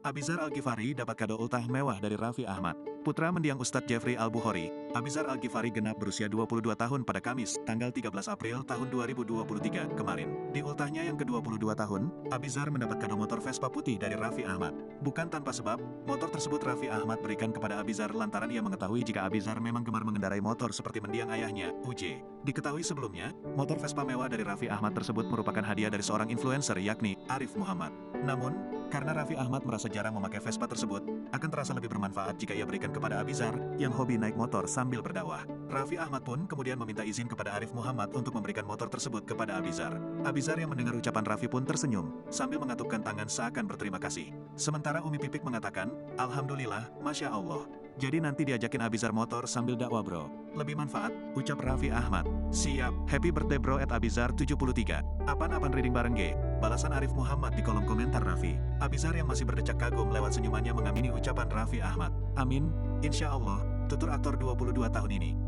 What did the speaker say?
Abizar Al-Ghifari dapat kado ultah mewah dari Raffi Ahmad. Putra mendiang Ustadz Jeffrey Al-Bukhari, Abizar Al-Ghifari genap berusia 22 tahun pada Kamis, tanggal 13 April tahun 2023 kemarin. Di ultahnya yang ke-22 tahun, Abizar mendapat kado motor Vespa putih dari Raffi Ahmad. Bukan tanpa sebab, motor tersebut Raffi Ahmad berikan kepada Abizar lantaran ia mengetahui jika Abizar memang gemar mengendarai motor seperti mendiang ayahnya, UJ. Diketahui sebelumnya, motor Vespa mewah dari Raffi Ahmad tersebut merupakan hadiah dari seorang influencer yakni Arif Muhammad. Namun, karena Raffi Ahmad merasa jarang memakai Vespa tersebut, akan terasa lebih bermanfaat jika ia berikan kepada Abizar yang hobi naik motor sambil berdakwah. Raffi Ahmad pun kemudian meminta izin kepada Arif Muhammad untuk memberikan motor tersebut kepada Abizar. Abizar yang mendengar ucapan Raffi pun tersenyum, sambil mengatupkan tangan seakan berterima kasih. Sementara Umi Pipik mengatakan, Alhamdulillah, Masya Allah. Jadi nanti diajakin Abizar motor sambil dakwah bro. Lebih manfaat, ucap Raffi Ahmad. Siap, happy birthday bro @Abizar73. Apaan reading bareng G? Balasan Arif Muhammad di kolom komentar Raffi. Abizar yang masih berdecak kagum lewat senyumannya mengamini ucapan Raffi Ahmad. Amin, insya Allah, tutur aktor 22 tahun ini.